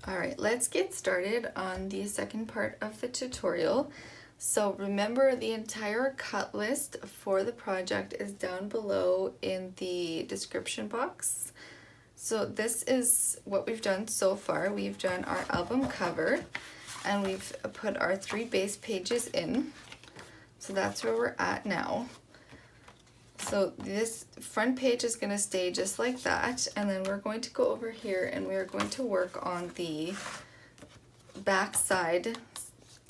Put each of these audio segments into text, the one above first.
All right, let's get started on the second part of the tutorial. So remember, the entire cut list for the project is down below in the description box. So this is what we've done so far. We've done our album cover and we've put our 3 base pages in. So that's where we're at now. So this front page is going to stay just like that, and then we're going to go over here and we're going to work on the back side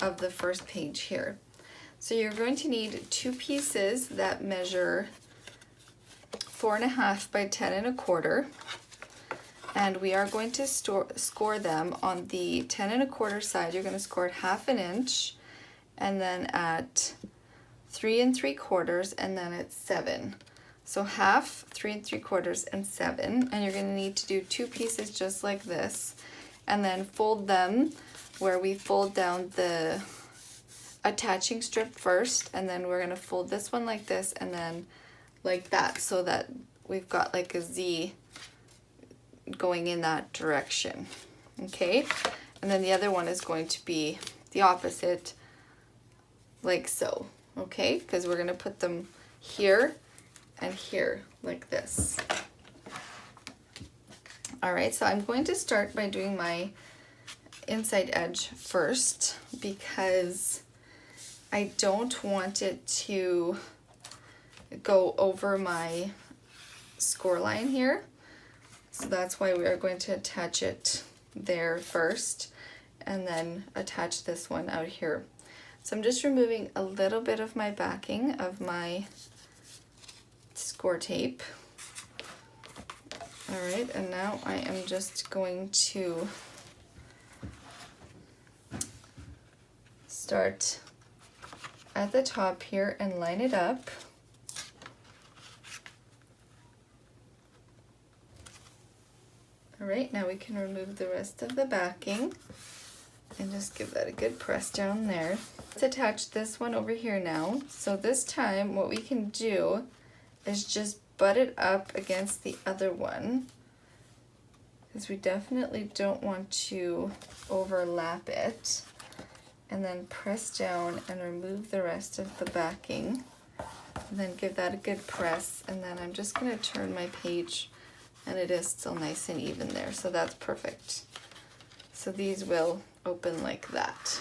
of the first page here. So you're going to need 2 pieces that measure 4.5 by 10 1/4, and we are going to score them on the 10 1/4 side. You're going to score it 1/2 inch, and then at 3 3/4, and then it's 7. So 1/2, 3 3/4, and 7. And you're going to need to do 2 pieces just like this, and then fold them where we fold down the attaching strip first, and then we're going to fold this one like this and then like that, so that we've got like a Z going in that direction. Okay, and then the other one is going to be the opposite, like so. Okay, because we're going to put them here and here like this. All right, so I'm going to start by doing my inside edge first because I don't want it to go over my score line here. So that's why we are going to attach it there first and then attach this one out here. So I'm just removing a little bit of my backing of my score tape. All right, and now I am just going to start at the top here and line it up. All right, now we can remove the rest of the backing and just give that a good press down there. Let's attach this one over here now. So this time what we can do is just butt it up against the other one, because we definitely don't want to overlap it. And then press down and remove the rest of the backing, and then give that a good press. And then I'm just going to turn my page, and it is still nice and even there, so that's perfect. So these will open like that,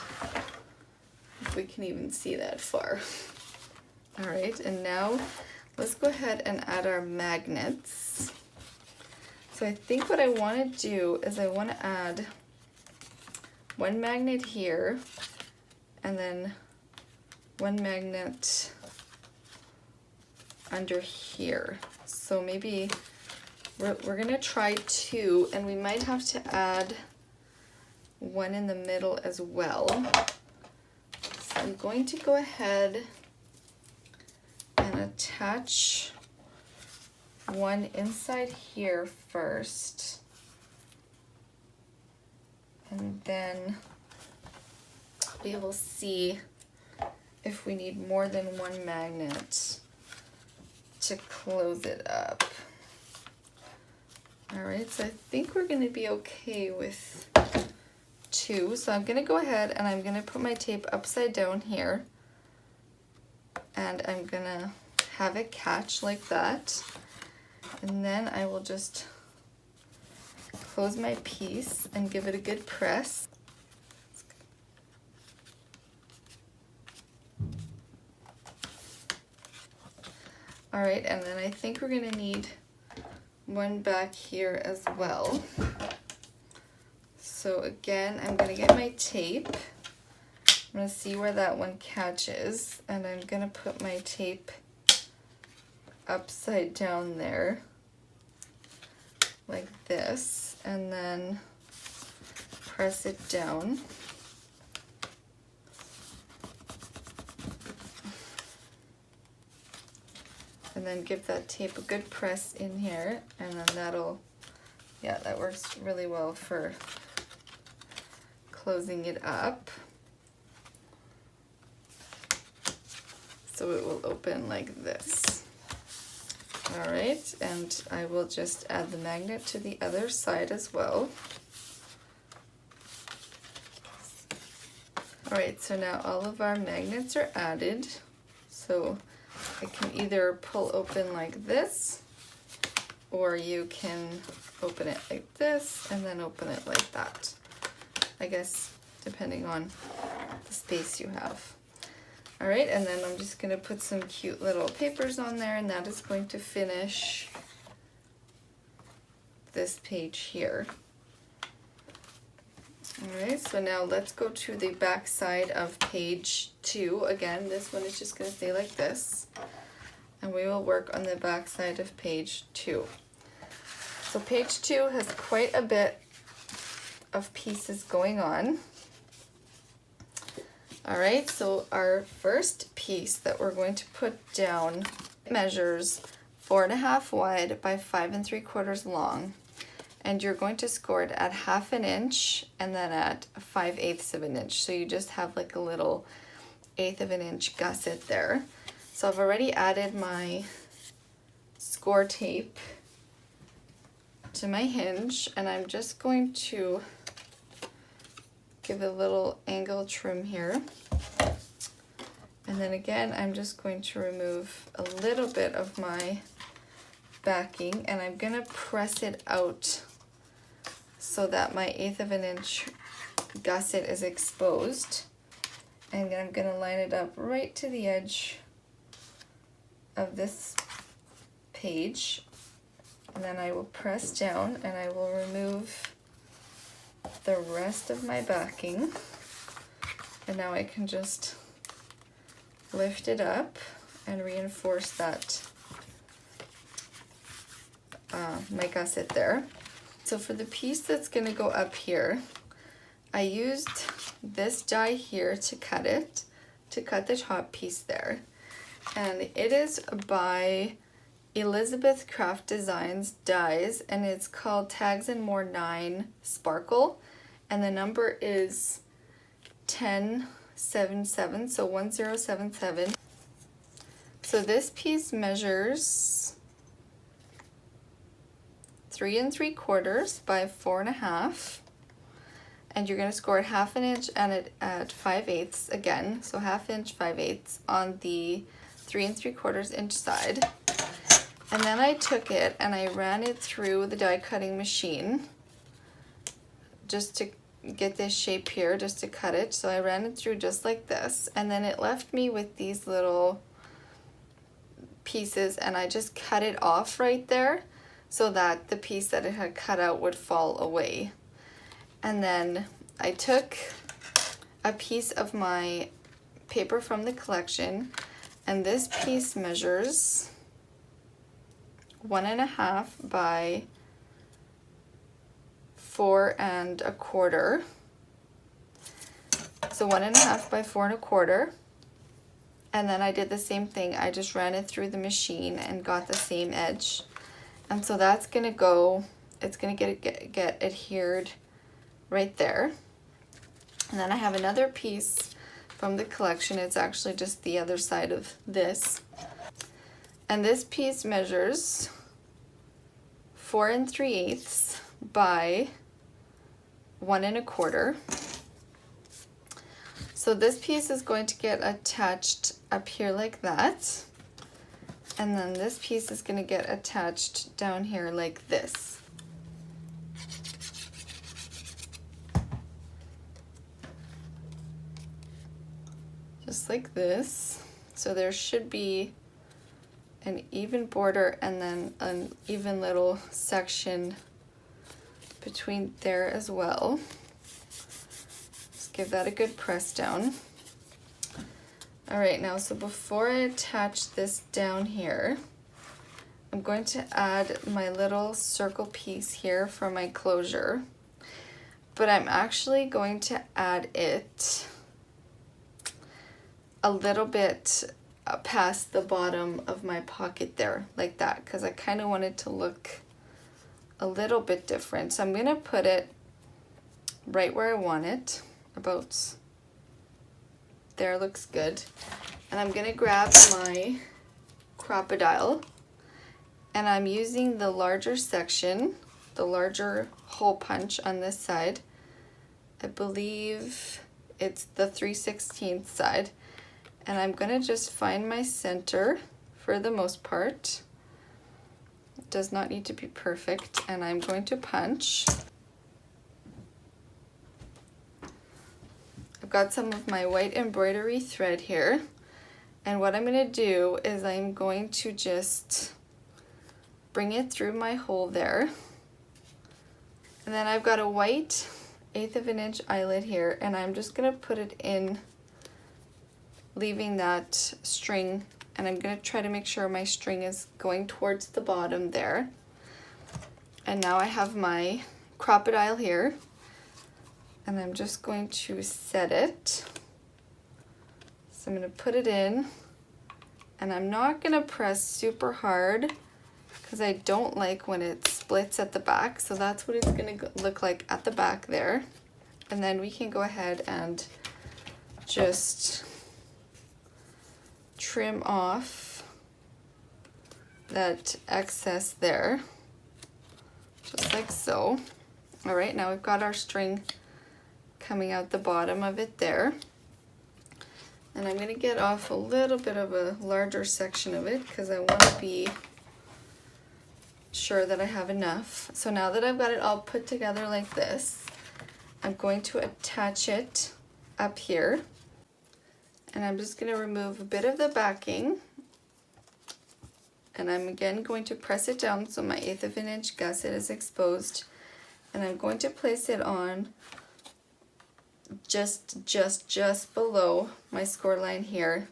if we can even see that far. All right, and now let's go ahead and add our magnets. So I think what I want to do is I want to add 1 magnet here, and then 1 magnet under here. So maybe we're gonna try 2, and we might have to add 1 in the middle as well. So I'm going to go ahead and attach 1 inside here first, and then we will see if we need more than 1 magnet to close it up. All right, so I think we're going to be okay with 2. So I'm going to go ahead and I'm going to put my tape upside down here, and I'm going to have it catch like that, and then I will just close my piece and give it a good press. All right, and then I think we're going to need 1 back here as well. So again, I'm going to get my tape. I'm going to see where that one catches, and I'm going to put my tape upside down there like this, and then press it down. And then give that tape a good press in here, and then that'll, yeah, that works really well for closing it up. So it will open like this. All right, and I will just add the magnet to the other side as well. All right, so now all of our magnets are added. So I can either pull open like this, or you can open it like this and then open it like that. I guess depending on the space you have. All right, and then I'm just gonna put some cute little papers on there, and that is going to finish this page here. All right, so now let's go to the back side of page 2. Again, this one is just gonna stay like this, and we will work on the back side of page 2. So page 2 has quite a bit of pieces going on. All right, so our first piece that we're going to put down measures 4.5 wide by 5 3/4 long, and you're going to score it at 1/2 inch and then at 5/8 of an inch. So you just have like a little 1/8 of an inch gusset there. So I've already added my score tape to my hinge, and I'm just going to give a little angle trim here. And then again, I'm just going to remove a little bit of my backing, and I'm gonna press it out so that my 1/8 of an inch gusset is exposed. And I'm gonna line it up right to the edge of this page. And then I will press down and I will remove the rest of my backing, and now I can just lift it up and reinforce that my gusset there. So for the piece that's going to go up here, I used this die here to cut it, to cut the top piece there, and it is by Elizabeth Craft Designs dies, and it's called Tags and More 9 Sparkle, and the number is 1077, so 1077. So this piece measures 3 3/4 by 4.5, and you're going to score it 1/2 inch and it at 5/8 again, so 1/2 inch 5/8 on the 3 3/4 inch side. And then I took it and I ran it through the die cutting machine just to get this shape here, just to cut it. So I ran it through just like this, and then it left me with these little pieces, and I just cut it off right there so that the piece that it had cut out would fall away. And then I took a piece of my paper from the collection, and this piece measures 1.5 by 4 1/4. So 1.5 by 4 1/4. And then I did the same thing. I just ran it through the machine and got the same edge. And so that's gonna go, it's gonna get adhered right there. And then I have another piece from the collection. It's actually just the other side of this. And this piece measures 4 3/8 by 1 1/4. So this piece is going to get attached up here like that. And then this piece is going to get attached down here like this. Just like this. So there should be an even border and then an even little section between there as well. Just give that a good press down. All right, now so before I attach this down here, I'm going to add my little circle piece here for my closure, but I'm actually going to add it a little bit past the bottom of my pocket there, like that, because I kind of want it to look a little bit different. So I'm going to put it right where I want it, about there, looks good. And I'm going to grab my crocodile, and I'm using the larger section, the larger hole punch on this side. I believe it's the 3/16 side. And I'm gonna just find my center for the most part. It does not need to be perfect, and I'm going to punch. I've got some of my white embroidery thread here, and what I'm gonna do is I'm going to just bring it through my hole there. And then I've got a white 1/8 of an inch eyelet here, and I'm just gonna put it in, leaving that string, and I'm gonna try to make sure my string is going towards the bottom there. And now I have my crocodile here, and I'm just going to set it. So I'm gonna put it in, and I'm not gonna press super hard because I don't like when it splits at the back. So that's what it's gonna look like at the back there. And then we can go ahead and just trim off that excess there, just like so. All right, now we've got our string coming out the bottom of it there. And I'm gonna get off a little bit of a larger section of it because I wanna be sure that I have enough. So now that I've got it all put together like this, I'm going to attach it up here. And I'm just gonna remove a bit of the backing. And I'm again going to press it down so my 1/8 of an inch gusset is exposed. And I'm going to place it on just below my score line here.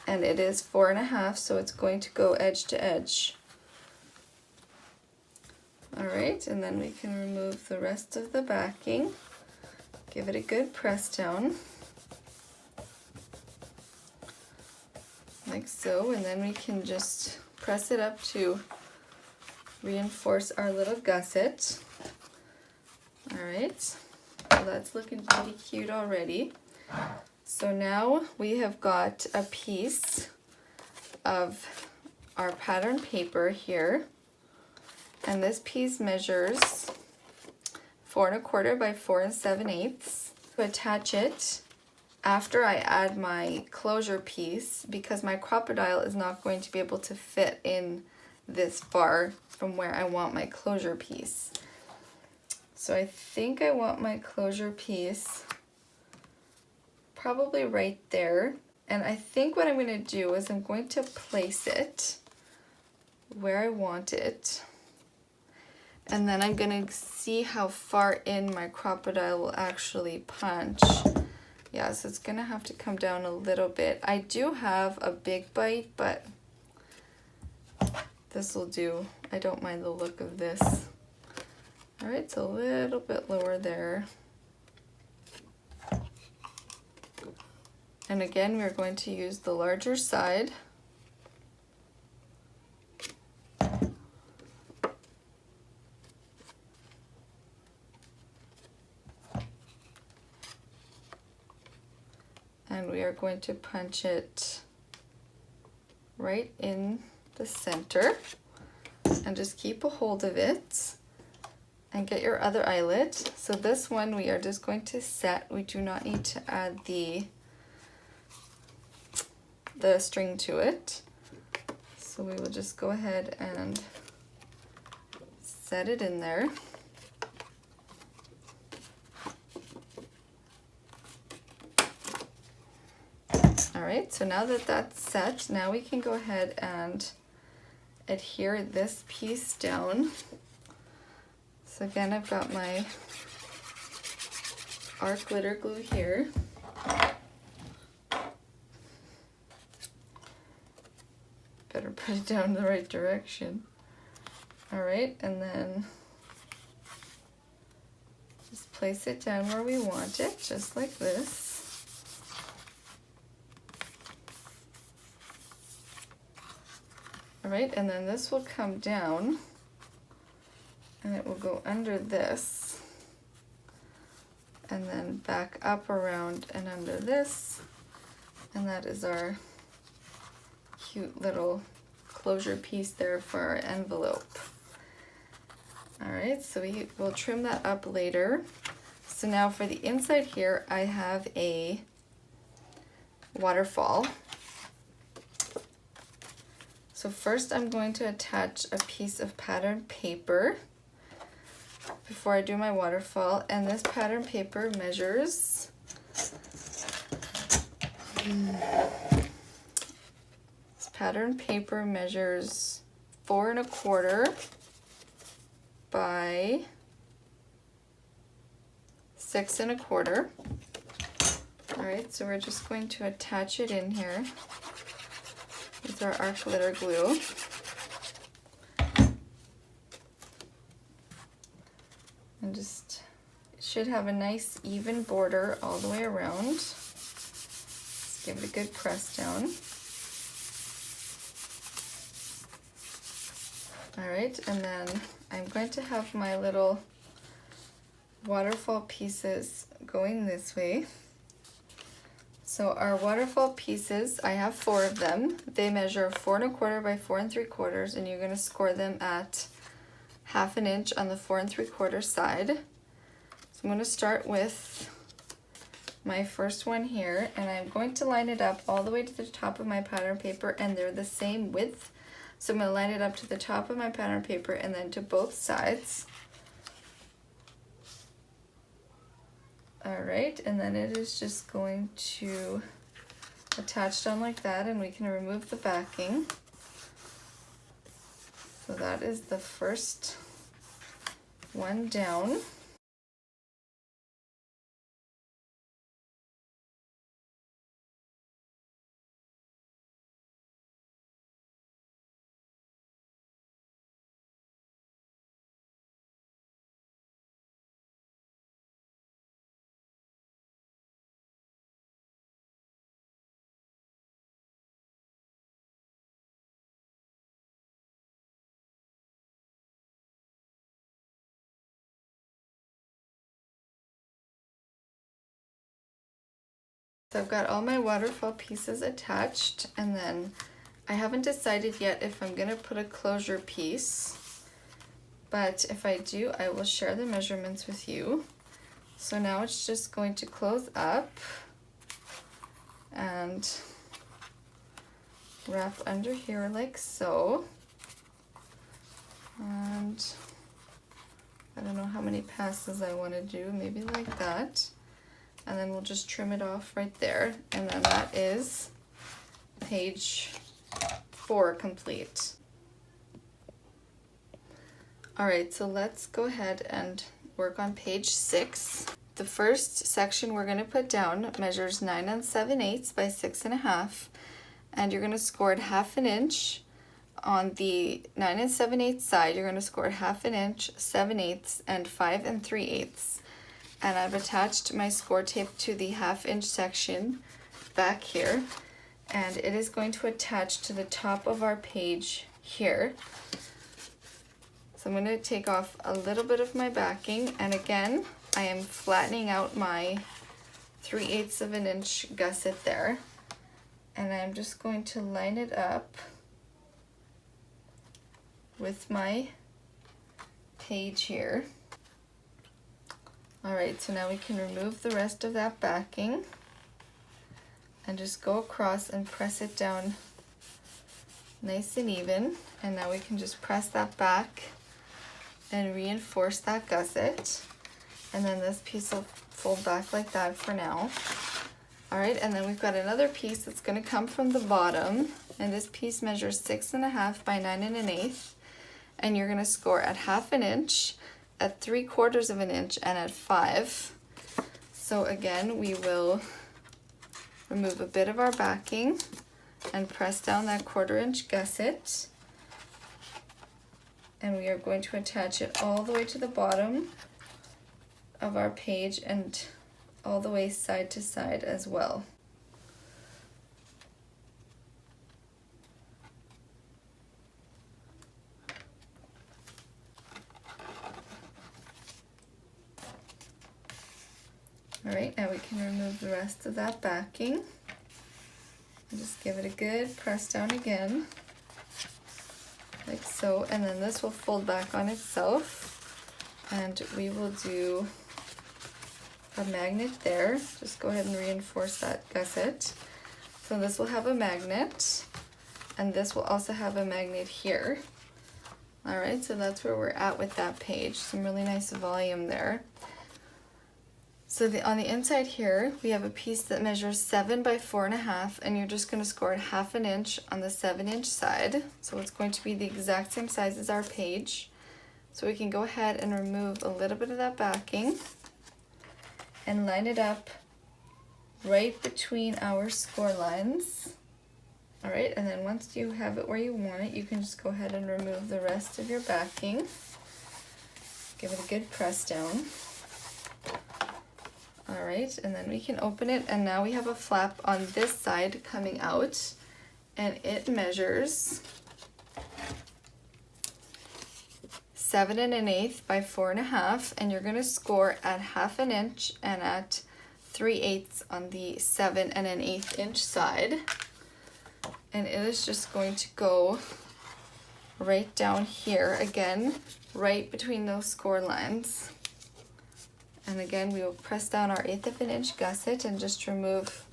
And it is 4.5, so it's going to go edge to edge. All right, and then we can remove the rest of the backing. Give it a good press down. Like so, and then we can just press it up to reinforce our little gusset. All right, so that's looking pretty cute already. So now we have got a piece of our pattern paper here, and this piece measures 4 1/4 by 4 7/8. To attach it, after I add my closure piece, because my crocodile is not going to be able to fit in this far from where I want my closure piece. So I think I want my closure piece probably right there. And I think what I'm going to do is I'm going to place it where I want it. And then I'm going to see how far in my crocodile will actually punch. Yeah, so it's gonna have to come down a little bit. I do have a big bite, but this will do. I don't mind the look of this. All right, it's a little bit lower there. And again, we're going to use the larger side. And we are going to punch it right in the center and just keep a hold of it and get your other eyelet. So this one we are just going to set. We do not need to add the string to it. So we will just go ahead and set it in there. All right, so now that that's set, now we can go ahead and adhere this piece down. So again, I've got my art glitter glue here. Better put it down in the right direction. All right, and then just place it down where we want it, just like this. All right, and then this will come down and it will go under this and then back up around and under this, and that is our cute little closure piece there for our envelope. All right, so we will trim that up later. So now for the inside here, I have a waterfall. So first I'm going to attach a piece of pattern paper before I do my waterfall, and this pattern paper measures pattern paper measures 4 1/4 by 6 1/4. All right, so we're just going to attach it in here with our art glitter glue. And just, it should have a nice even border all the way around. Let's give it a good press down. All right, and then I'm going to have my little waterfall pieces going this way. So our waterfall pieces, I have 4 of them. They measure 4 1/4 by 4 3/4, and you're going to score them at 1/2 inch on the 4 3/4 side. So I'm going to start with my first one here, and I'm going to line it up all the way to the top of my pattern paper, and they're the same width. So I'm going to line it up to the top of my pattern paper and then to both sides. All right, and then it is just going to attach down like that, and we can remove the backing. So that is the first one down. So I've got all my waterfall pieces attached, and then I haven't decided yet if I'm gonna put a closure piece, but if I do, I will share the measurements with you. So now it's just going to close up and wrap under here like so. And I don't know how many passes I want to do, maybe like that. And then we'll just trim it off right there. And then that is page 4 complete. All right, so let's go ahead and work on page 6. The first section we're going to put down measures 9 7/8 by 6 1/2, and you're going to score it 1/2 inch. On the 9 7/8 side, you're going to score 1/2 inch, 7/8, and 5 3/8. And I've attached my score tape to the 1/2 inch section back here, and it is going to attach to the top of our page here. So I'm going to take off a little bit of my backing, and again, I am flattening out my 3/8 of an inch gusset there, and I'm just going to line it up with my page here. All right, so now we can remove the rest of that backing and just go across and press it down nice and even. And now we can just press that back and reinforce that gusset. And then this piece will fold back like that for now. All right, and then we've got another piece that's going to come from the bottom, and this piece measures 6 1/2 by 9 1/8, and you're going to score at 1/2 inch, at 3/4 of an inch, and at 5. So again, we will remove a bit of our backing and press down that 1/4 inch gusset, and we are going to attach it all the way to the bottom of our page and all the way side to side as well. All right, now we can remove the rest of that backing and just give it a good press down again, like so, and then this will fold back on itself, and we will do a magnet there. Just go ahead and reinforce that gusset. So this will have a magnet, and this will also have a magnet here. All right, so that's where we're at with that page. Some really nice volume there. So on the inside here, we have a piece that measures 7 by 4.5, and you're just going to score it 1/2 inch on the 7-inch side. So it's going to be the exact same size as our page. So we can go ahead and remove a little bit of that backing and line it up right between our score lines. All right, and then once you have it where you want it, you can just go ahead and remove the rest of your backing. Give it a good press down. All right, and then we can open it, and now we have a flap on this side coming out, and it measures 7 1/8 by 4.5, and you're gonna score at 1/2 inch and at 3/8 on the 7 1/8 inch side. And it is just going to go right down here again, right between those score lines. And again, we will press down our 1/8 of an inch gusset and just remove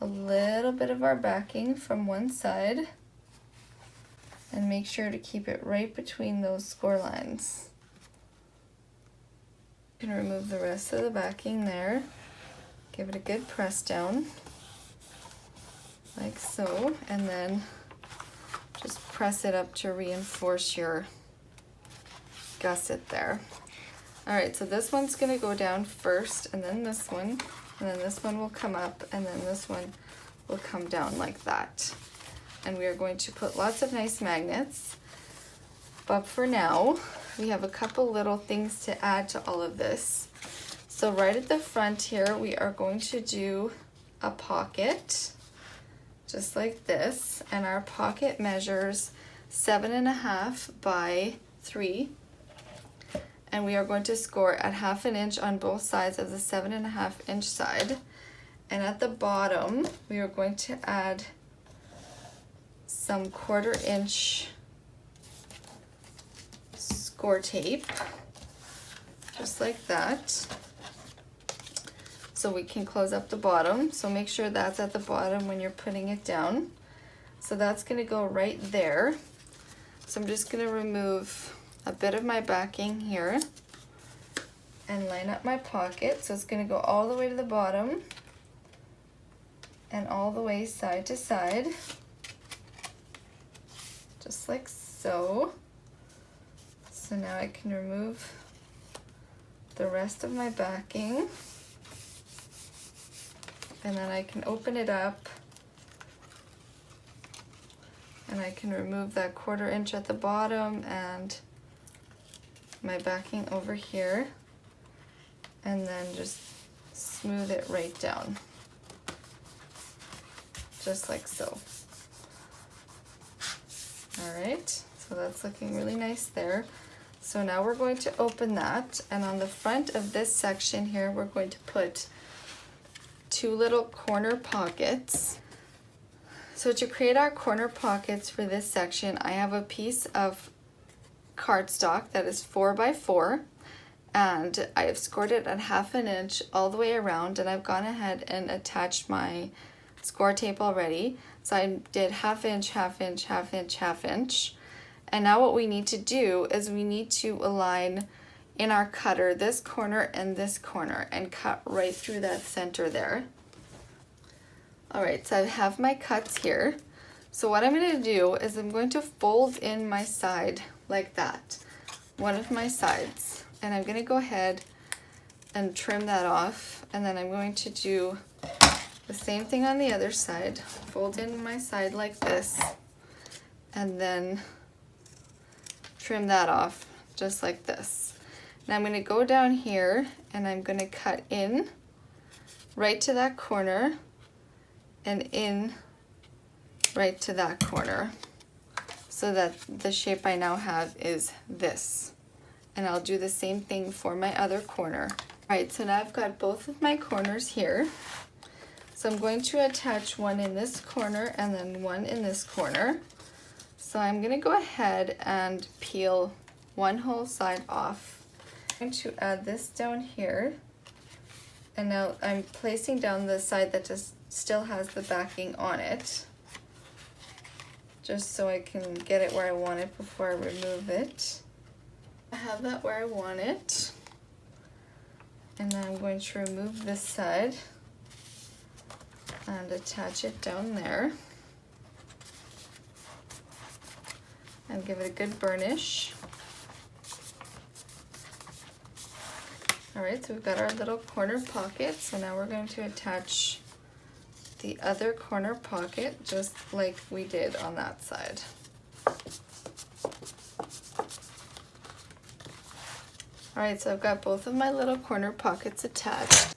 a little bit of our backing from one side, and make sure to keep it right between those score lines. You can remove the rest of the backing there. Give it a good press down, like so, and then just press it up to reinforce your gusset there. All right, so this one's gonna go down first, and then this one, and then this one will come up, and then this one will come down like that. And we are going to put lots of nice magnets. But for now, we have a couple little things to add to all of this. So right at the front here, we are going to do a pocket, just like this. And our pocket measures 7 1/2 by 3. And we are going to score at 1/2 inch on both sides of the 7 1/2 inch side. And at the bottom, we are going to add some 1/4 inch score tape, just like that. So we can close up the bottom. So make sure that's at the bottom when you're putting it down. So that's gonna go right there. So I'm just gonna remove a bit of my backing here and line up my pocket. So it's gonna go all the way to the bottom and all the way side to side, just like so. So now I can remove the rest of my backing, and then I can open it up, and I can remove that 1/4 inch at the bottom and my backing over here, and then just smooth it right down, just like so. All right, so that's looking really nice there. So now we're going to open that, and on the front of this section here, we're going to put 2 little corner pockets. So to create our corner pockets for this section, I have a piece of cardstock that is 4 by 4, and I have scored it at 1/2 inch all the way around, and I've gone ahead and attached my score tape already. So I did 1/2 inch, 1/2 inch, 1/2 inch, 1/2 inch. And now what we need to do is we need to align in our cutter this corner and this corner and cut right through that center there. All right, so I have my cuts here. So what I'm going to do is I'm going to fold in my side like that, one of my sides, and I'm going to go ahead and trim that off, and then I'm going to do the same thing on the other side, fold in my side like this, and then trim that off just like this. Now I'm going to go down here and I'm going to cut in right to that corner and in right to that corner, so that the shape I now have is this. And I'll do the same thing for my other corner. All right, so now I've got both of my corners here. So I'm going to attach one in this corner and then one in this corner. So I'm going to go ahead and peel one whole side off. I'm going to add this down here And now I'm placing down the side that just still has the backing on it, just so I can get it where I want it before I remove it. I have that where I want it. And then I'm going to remove this side and attach it down there. And give it a good burnish. Alright, so we've got our little corner pocket, so now we're going to attach the other corner pocket just like we did on that side. Alright, so I've got both of my little corner pockets attached.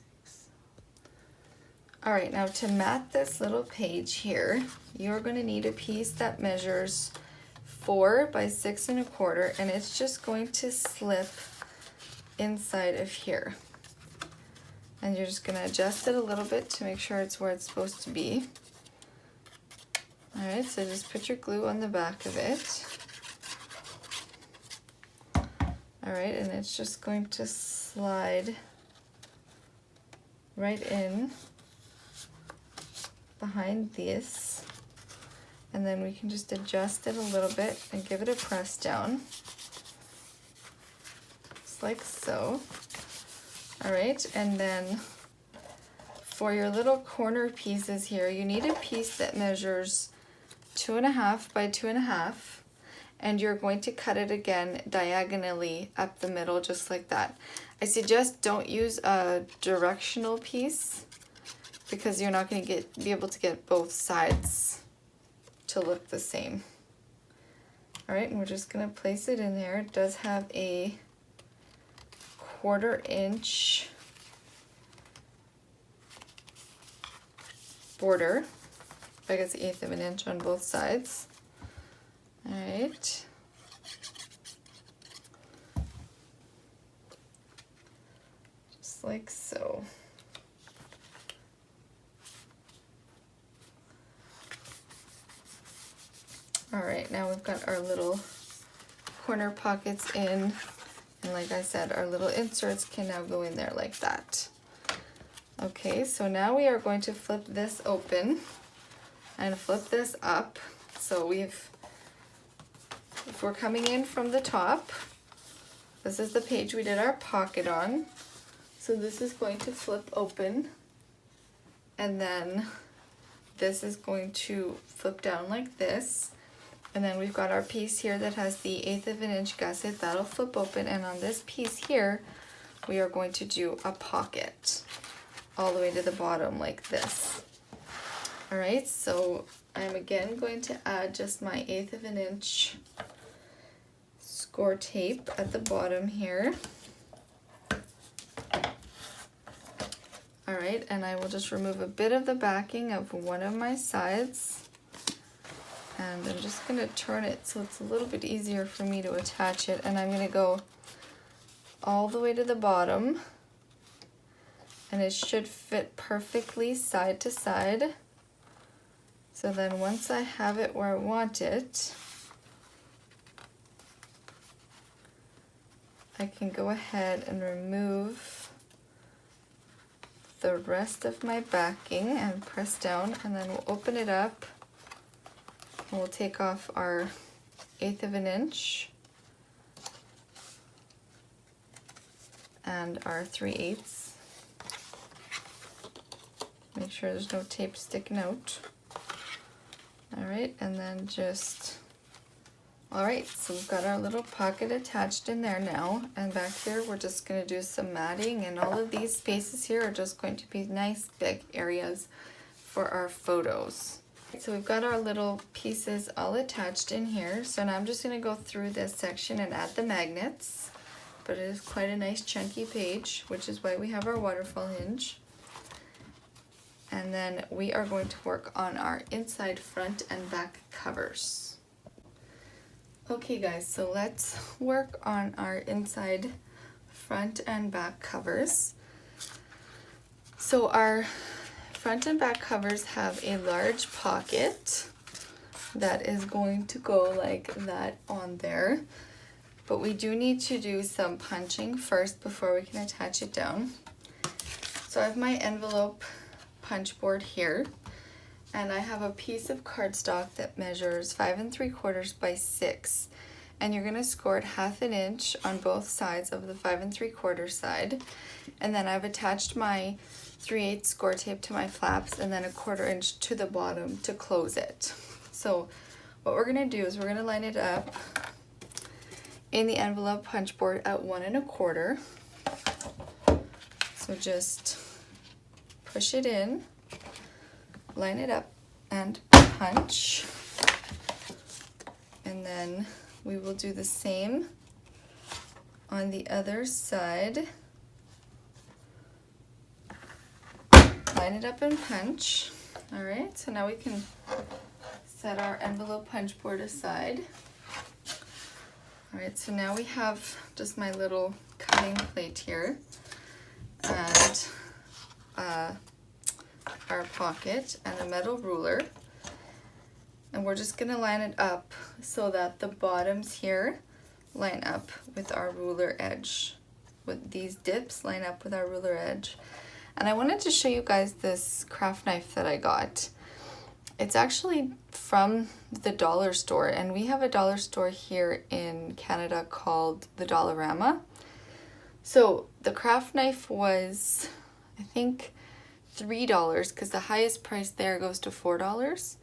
Alright, now to mat this little page here, you're going to need a piece that measures 4 by 6 1/4, and it's just going to slip inside of here. And you're just going to adjust it a little bit to make sure it's where it's supposed to be. Alright, so just put your glue on the back of it. Alright, and it's just going to slide right in behind this. And then we can just adjust it a little bit and give it a press down. Just like so. Alright, and then for your little corner pieces here, you need a piece that measures 2.5 by 2.5, and you're going to cut it again diagonally up the middle, just like that. I suggest don't use a directional piece because you're not going to be able to get both sides to look the same. Alright, and we're just going to place it in there. It does have a 1/4 inch border. I guess 1/8 of an inch on both sides. Alright. Just like so. Alright, now we've got our little corner pockets in, and like I said, our little inserts can now go in there like that. Okay, so now we are going to flip this open and flip this up. So if we're coming in from the top, this is the page we did our pocket on. So this is going to flip open, and then this is going to flip down like this. And then we've got our piece here that has the 1/8 of an inch gusset. That'll flip open, and on this piece here, we are going to do a pocket all the way to the bottom like this. Alright, so I'm again going to add just my 1/8 of an inch score tape at the bottom here. Alright, and I will just remove a bit of the backing of one of my sides. And I'm just going to turn it so it's a little bit easier for me to attach it. And I'm going to go all the way to the bottom. And it should fit perfectly side to side. So then once I have it where I want it, I can go ahead and remove the rest of my backing and press down, and then we'll open it up. We'll take off our 1/8 of an inch and our 3/8. Make sure there's no tape sticking out. Alright, and then just... Alright, so we've got our little pocket attached in there now, and back here we're just going to do some matting, and all of these spaces here are just going to be nice big areas for our photos. So we've got our little pieces all attached in here. So now I'm just going to go through this section and add the magnets. But it is quite a nice chunky page, which is why we have our waterfall hinge. And then we are going to work on our inside front and back covers. Okay guys, so let's work on our inside front and back covers. So our front and back covers have a large pocket that is going to go like that on there, but we do need to do some punching first before we can attach it down. So I have my envelope punch board here, and I have a piece of cardstock that measures 5 3/4 by 6. And you're gonna score it 1/2 inch on both sides of the 5 3/4 side. And then I've attached my 3/8 score tape to my flaps and then 1/4 inch to the bottom to close it. So what we're gonna do is we're gonna line it up in the envelope punch board at 1 1/4. So just push it in, line it up, and punch. And then we will do the same on the other side. Line it up and punch. All right, so now we can set our envelope punch board aside. All right, so now we have just my little cutting plate here and our pocket and a metal ruler. And we're just gonna line it up so that the bottoms here line up with our ruler edge. With these dips line up with our ruler edge. And I wanted to show you guys this craft knife that I got. It's actually from the dollar store, and we have a dollar store here in Canada called the Dollarama. So the craft knife was, I think, $3 because the highest price there goes to $4.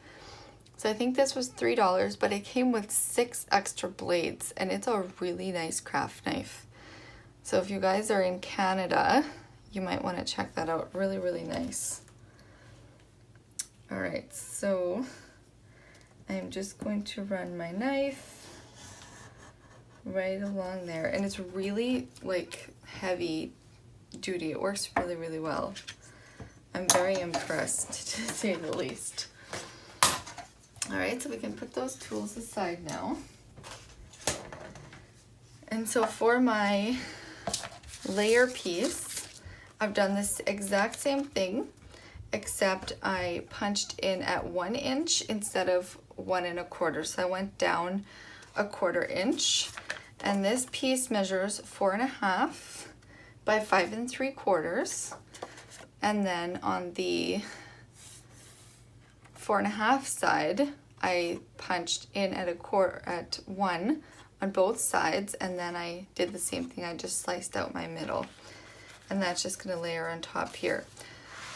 So I think this was $3, but it came with 6 extra blades, and it's a really nice craft knife. So if you guys are in Canada, you might want to check that out. Really, really nice. All right, so I'm just going to run my knife right along there, and it's really like heavy duty. It works really, really well. I'm very impressed, to say the least. All right, so we can put those tools aside now. And so for my layer piece, I've done this exact same thing, except I punched in at 1 inch instead of 1 1/4. So I went down 1/4 inch. And this piece measures 4 1/2 by 5 3/4. And then on the 4 1/2 side, I punched in at 1 on both sides, and then I did the same thing. I just sliced out my middle, and that's just gonna layer on top here.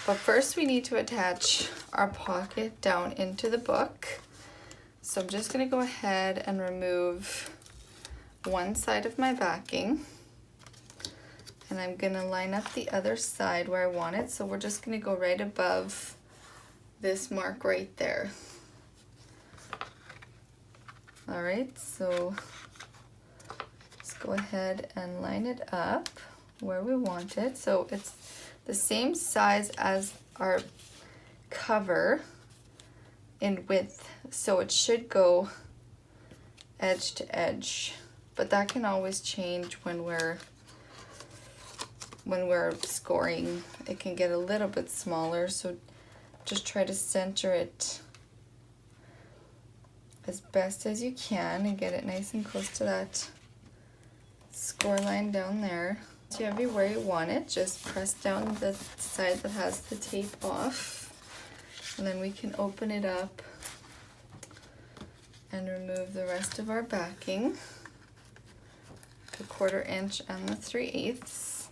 But first we need to attach our pocket down into the book. So I'm just gonna go ahead and remove one side of my backing, and I'm gonna line up the other side where I want it. So we're just gonna go right above this mark right there. All right, so let's go ahead and line it up where we want it. So it's the same size as our cover in width, so it should go edge to edge, but that can always change when we're scoring. It can get a little bit smaller, so just try to center it as best as you can and get it nice and close to that score line down there. So everywhere you want it, just press down the side that has the tape off, and then we can open it up and remove the rest of our backing, the 1/4 inch and the 3/8,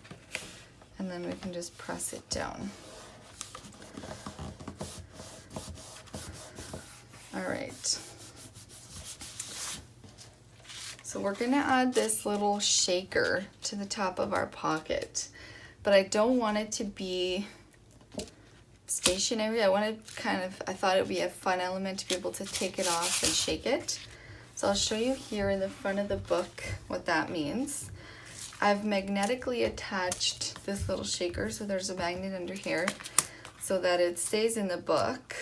and then we can just press it down. All right. So we're gonna add this little shaker to the top of our pocket, but I don't want it to be stationary. I thought it would be a fun element to be able to take it off and shake it. So I'll show you here in the front of the book what that means. I've magnetically attached this little shaker, so there's a magnet under here so that it stays in the book,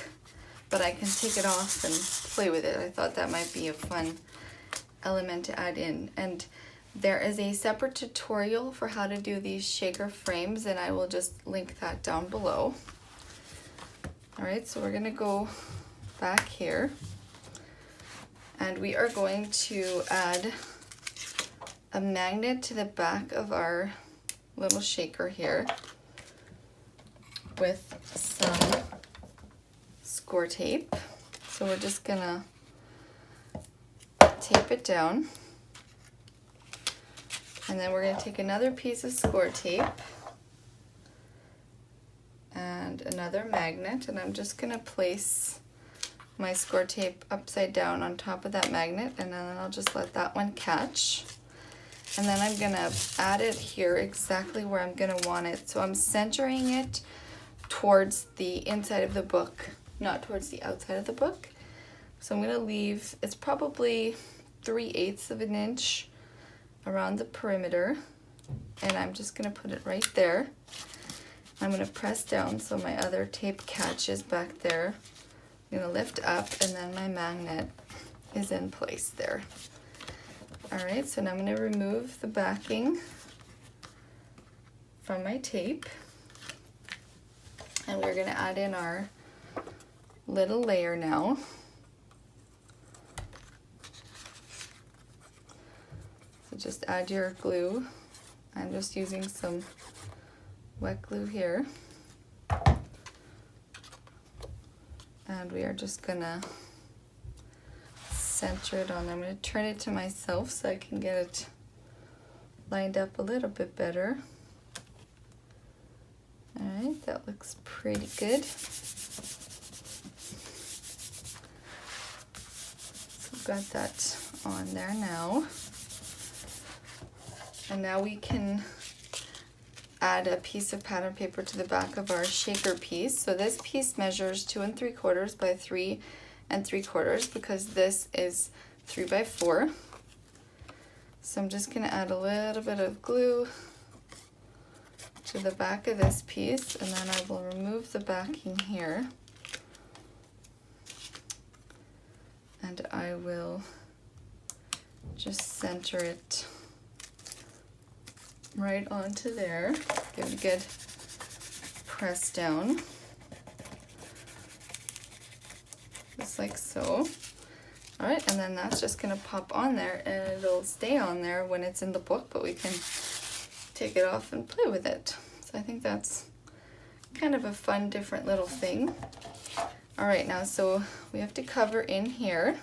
but I can take it off and play with it. I thought that might be a fun element to add in. And there is a separate tutorial for how to do these shaker frames, and I will just link that down below. All right, so we're gonna go back here, and we are going to add a magnet to the back of our little shaker here. with some score tape. So we're just gonna tape it down. And then we're gonna take another piece of score tape and another magnet, and I'm just gonna place my score tape upside down on top of that magnet, and then I'll just let that one catch. And then I'm gonna add it here exactly where I'm gonna want it. So I'm centering it towards the inside of the book, not towards the outside of the book. So I'm gonna leave, it's probably 3/8 of an inch around the perimeter, and I'm just gonna put it right there. I'm gonna press down so my other tape catches back there. I'm gonna lift up, and then my magnet is in place there. All right, so now I'm gonna remove the backing from my tape, and we're gonna add in our little layer now. So just add your glue. I'm just using some wet glue here. And we are just gonna center it on. I'm gonna turn it to myself so I can get it lined up a little bit better. All right, that looks pretty good. So I've got that on there now. And now we can add a piece of pattern paper to the back of our shaker piece. So this piece measures 2 3/4 by 3 3/4 because this is 3 by 4. So I'm just gonna add a little bit of glue to the back of this piece, and then I will remove the backing here. And I will just center it right onto there. Give it a good press down. Just like so. All right, and then that's just gonna pop on there, and it'll stay on there when it's in the book, but we can take it off and play with it. So I think that's kind of a fun, different little thing. All right, now, so we have to cover in here.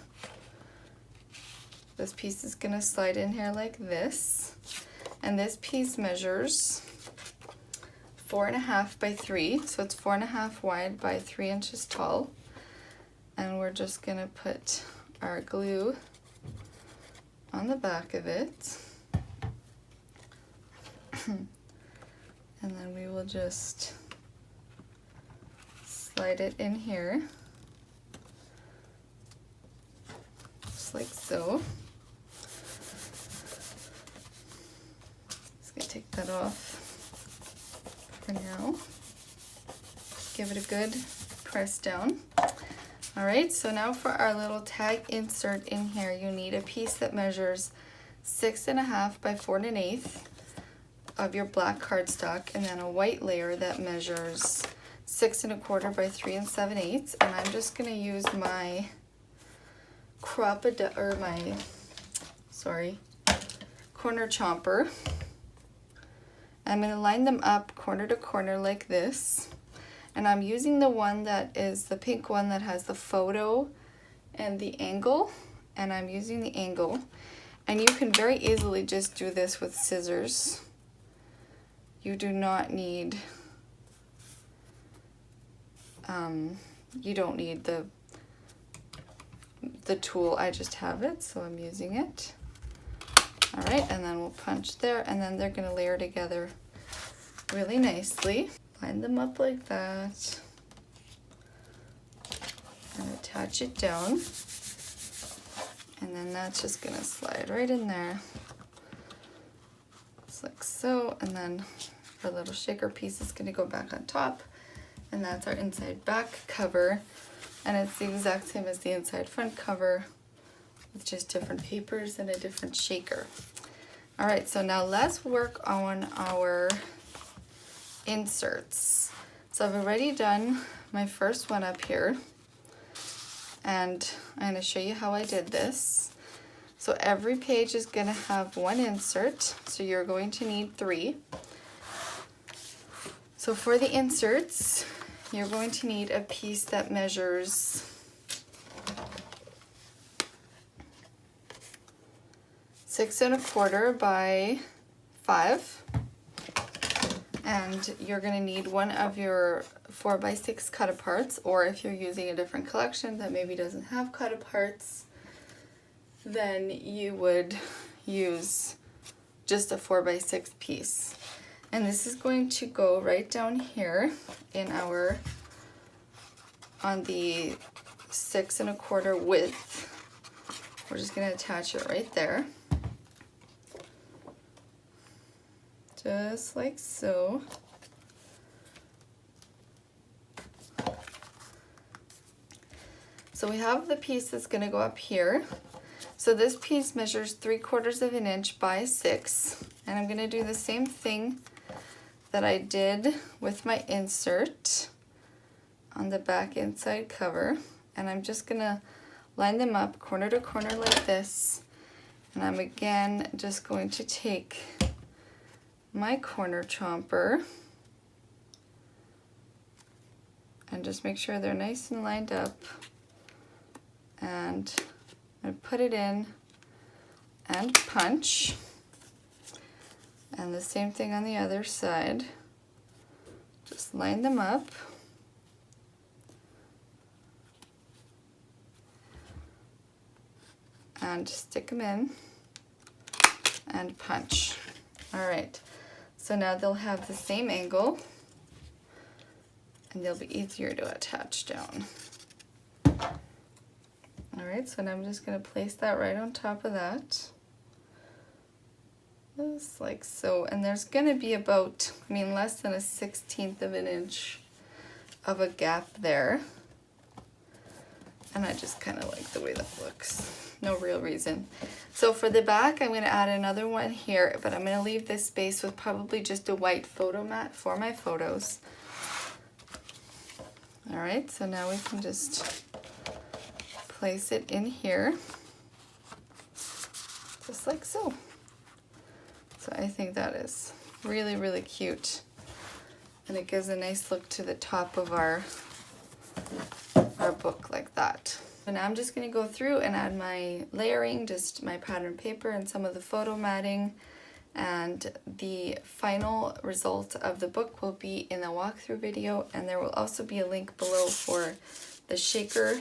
This piece is gonna slide in here like this. And this piece measures 4.5 by 3, so it's 4.5 wide by 3 inches tall. And we're just gonna put our glue on the back of it. And then we will just slide it in here, just like so. Just gonna take that off for now. Give it a good press down. All right, so now for our little tag insert in here, you need a piece that measures 6.5 by 4 1/8 of your black cardstock, and then a white layer that measures 6 1/4 by 3 7/8. And I'm just gonna use my corner chomper. I'm gonna line them up corner to corner like this. And I'm using the one that is the pink one that has the photo and the angle. And I'm using the angle. And you can very easily just do this with scissors. You do not need, you don't need the tool. I just have it, so I'm using it. All right, and then we'll punch there, and then they're gonna layer together really nicely. Line them up like that, and attach it down. And then that's just gonna slide right in there, just like so. And then our little shaker piece is gonna go back on top, and that's our inside back cover. And it's the exact same as the inside front cover, with just different papers and a different shaker. All right, so now let's work on our inserts. So I've already done my first one up here, and I'm gonna show you how I did this. So every page is gonna have one insert, so you're going to need 3. So for the inserts, you're going to need a piece that measures 6 1/4 by 5. And you're going to need one of your 4x6 cut-aparts, or if you're using a different collection that maybe doesn't have cut-aparts, then you would use just a 4x6 piece. And this is going to go right down here in our, on the 6 1/4 width. We're just going to attach it right there. Just like so. So we have the piece that's going to go up here. So this piece measures 3/4 inch by 6, and I'm going to do the same thing that I did with my insert on the back inside cover, and I'm just going to line them up corner to corner like this, and I'm again just going to take my corner chomper and just make sure they're nice and lined up, and I put it in and punch, and the same thing on the other side. Just line them up and stick them in and punch. All right. So now they'll have the same angle and they'll be easier to attach down. All right, so now I'm just going to place that right on top of that. Just like so. And there's going to be about, less than a 1/16 of an inch of a gap there. And I just kind of like the way that looks. No real reason. So for the back, I'm going to add another one here, but I'm going to leave this space with probably just a white photo mat for my photos. All right, so now we can just place it in here, just like so. So I think that is really, really cute. And it gives a nice look to the top of our book like that. So now I'm just going to go through and add my layering, just my pattern paper and some of the photo matting, and the final result of the book will be in the walkthrough video, and there will also be a link below for the shaker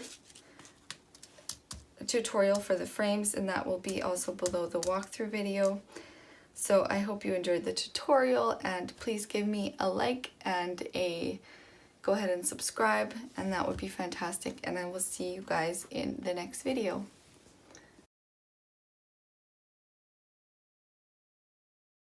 tutorial for the frames, and that will be also below the walkthrough video. So I hope you enjoyed the tutorial, and please give me a like and go ahead and subscribe, and that would be fantastic, and I will see you guys in the next video.